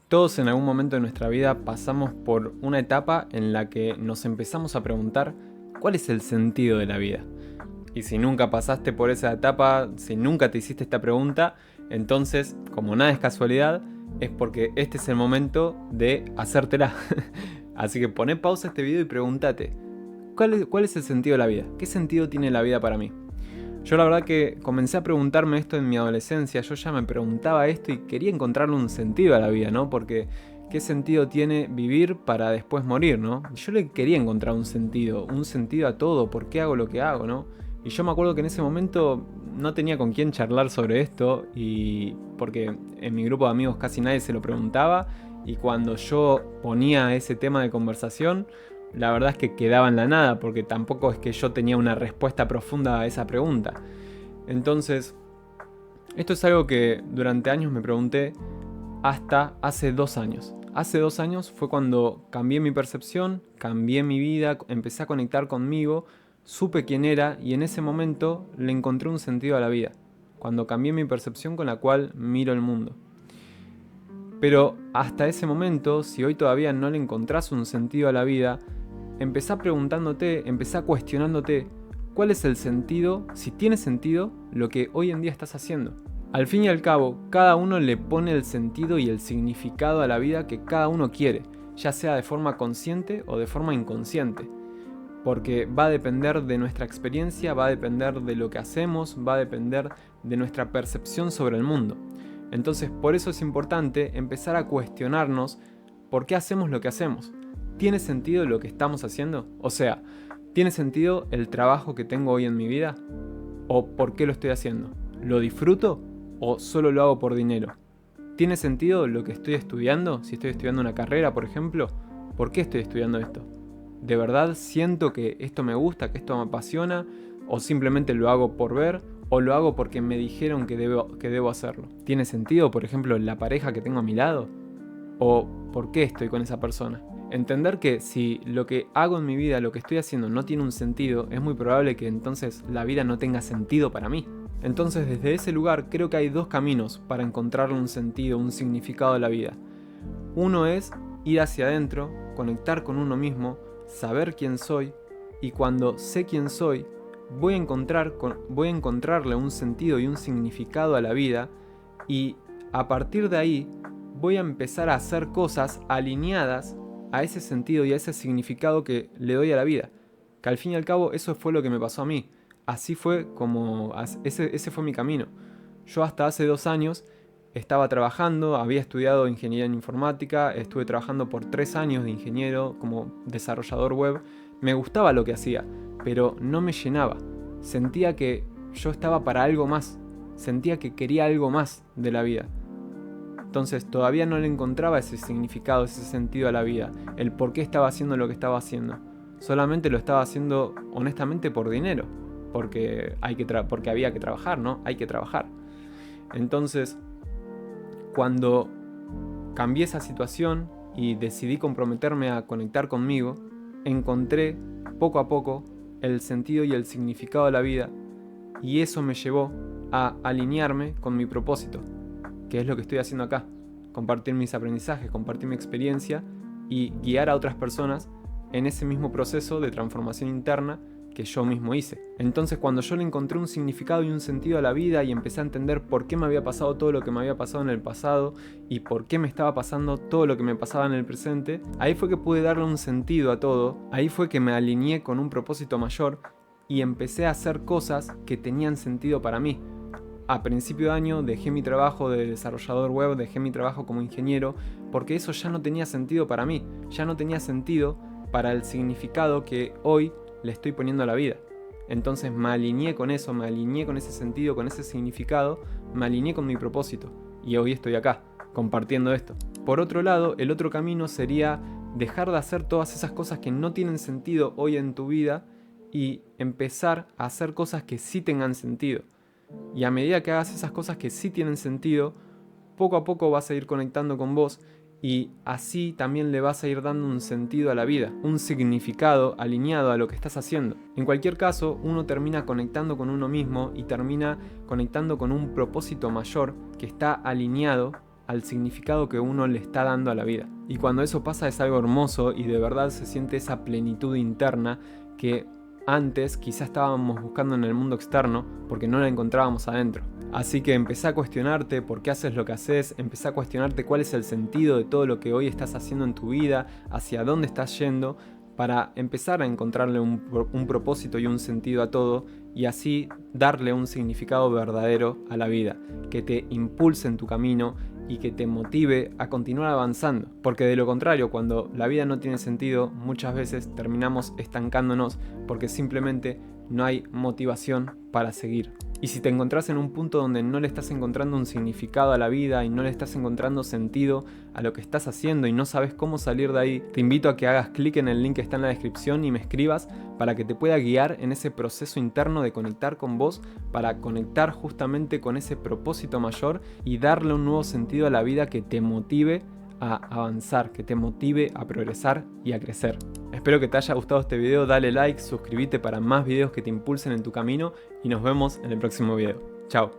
Todos en algún momento de nuestra vida pasamos por una etapa en la que nos empezamos a preguntar cuál es el sentido de la vida. Y si nunca pasaste por esa etapa, si nunca te hiciste esta pregunta, entonces, como nada es casualidad, es porque este es el momento de hacértela. Así que poné pausa a este video y pregúntate, ¿cuál es el sentido de la vida? ¿Qué sentido tiene la vida para mí? Yo la verdad que comencé a preguntarme esto en mi adolescencia, yo ya me preguntaba esto y quería encontrarle un sentido a la vida, ¿no? Porque ¿qué sentido tiene vivir para después morir, ¿no? Yo le quería encontrar un sentido a todo, ¿por qué hago lo que hago, ¿no? Y yo me acuerdo que en ese momento no tenía con quién charlar sobre esto y porque en mi grupo de amigos casi nadie se lo preguntaba y cuando yo ponía ese tema de conversación, la verdad es que quedaba en la nada, porque tampoco es que yo tenía una respuesta profunda a esa pregunta. Entonces, esto es algo que durante años me pregunté hasta hace 2 años. Hace 2 años fue cuando cambié mi percepción, cambié mi vida, empecé a conectar conmigo, supe quién era y en ese momento le encontré un sentido a la vida. Cuando cambié mi percepción con la cual miro el mundo. Pero hasta ese momento, si hoy todavía no le encontrás un sentido a la vida, empezá preguntándote, empezá cuestionándote cuál es el sentido, si tiene sentido, lo que hoy en día estás haciendo. Al fin y al cabo, cada uno le pone el sentido y el significado a la vida que cada uno quiere, ya sea de forma consciente o de forma inconsciente. Porque va a depender de nuestra experiencia, va a depender de lo que hacemos, va a depender de nuestra percepción sobre el mundo. Entonces, por eso es importante empezar a cuestionarnos por qué hacemos lo que hacemos. ¿Tiene sentido lo que estamos haciendo? O sea, ¿tiene sentido el trabajo que tengo hoy en mi vida? ¿O por qué lo estoy haciendo? ¿Lo disfruto o solo lo hago por dinero? ¿Tiene sentido lo que estoy estudiando? Si estoy estudiando una carrera, por ejemplo, ¿por qué estoy estudiando esto? ¿De verdad siento que esto me gusta, que esto me apasiona? ¿O simplemente lo hago por ver? ¿O lo hago porque me dijeron que debo hacerlo? ¿Tiene sentido, por ejemplo, la pareja que tengo a mi lado? ¿O por qué estoy con esa persona? Entender que si lo que hago en mi vida, lo que estoy haciendo no tiene un sentido, es muy probable que entonces la vida no tenga sentido para mí. Entonces desde ese lugar creo que hay 2 caminos para encontrarle un sentido, un significado a la vida. Uno es ir hacia adentro, conectar con uno mismo, saber quién soy y cuando sé quién soy, voy a encontrarle un sentido y un significado a la vida y a partir de ahí voy a empezar a hacer cosas alineadas a ese sentido y a ese significado que le doy a la vida. Que al fin y al cabo eso fue lo que me pasó a mí. Así fue como, ese fue mi camino. Yo hasta hace 2 años estaba trabajando, había estudiado ingeniería en informática, estuve trabajando por 3 años de ingeniero como desarrollador web. Me gustaba lo que hacía, pero no me llenaba. Sentía que yo estaba para algo más, sentía que quería algo más de la vida. Entonces todavía no le encontraba ese significado, ese sentido a la vida, el por qué estaba haciendo lo que estaba haciendo. Solamente lo estaba haciendo honestamente por dinero, porque había que trabajar, ¿no? Hay que trabajar. Entonces, cuando cambié esa situación y decidí comprometerme a conectar conmigo, encontré poco a poco el sentido y el significado de la vida y eso me llevó a alinearme con mi propósito, que es lo que estoy haciendo acá, compartir mis aprendizajes, compartir mi experiencia y guiar a otras personas en ese mismo proceso de transformación interna que yo mismo hice. Entonces cuando yo le encontré un significado y un sentido a la vida y empecé a entender por qué me había pasado todo lo que me había pasado en el pasado y por qué me estaba pasando todo lo que me pasaba en el presente, ahí fue que pude darle un sentido a todo, ahí fue que me alineé con un propósito mayor y empecé a hacer cosas que tenían sentido para mí. A principio de año dejé mi trabajo de desarrollador web, dejé mi trabajo como ingeniero, porque eso ya no tenía sentido para mí, ya no tenía sentido para el significado que hoy le estoy poniendo a la vida. Entonces me alineé con eso, me alineé con ese sentido, con ese significado, me alineé con mi propósito y hoy estoy acá, compartiendo esto. Por otro lado, el otro camino sería dejar de hacer todas esas cosas que no tienen sentido hoy en tu vida y empezar a hacer cosas que sí tengan sentido. Y a medida que hagas esas cosas que sí tienen sentido, poco a poco vas a ir conectando con vos y así también le vas a ir dando un sentido a la vida, un significado alineado a lo que estás haciendo. En cualquier caso, uno termina conectando con uno mismo y termina conectando con un propósito mayor que está alineado al significado que uno le está dando a la vida. Y cuando eso pasa es algo hermoso y de verdad se siente esa plenitud interna que antes quizá estábamos buscando en el mundo externo porque no la encontrábamos adentro. Así que empezá a cuestionarte por qué haces lo que haces, empezá a cuestionarte cuál es el sentido de todo lo que hoy estás haciendo en tu vida, hacia dónde estás yendo, para empezar a encontrarle un propósito y un sentido a todo y así darle un significado verdadero a la vida, que te impulse en tu camino y que te motive a continuar avanzando. Porque de lo contrario, cuando la vida no tiene sentido, muchas veces terminamos estancándonos porque simplemente no hay motivación para seguir. Y si te encontrás en un punto donde no le estás encontrando un significado a la vida y no le estás encontrando sentido a lo que estás haciendo y no sabes cómo salir de ahí, te invito a que hagas clic en el link que está en la descripción y me escribas para que te pueda guiar en ese proceso interno de conectar con vos, para conectar justamente con ese propósito mayor y darle un nuevo sentido a la vida que te motive a avanzar, que te motive a progresar y a crecer. Espero que te haya gustado este video, dale like, suscríbete para más videos que te impulsen en tu camino y nos vemos en el próximo video. Chao.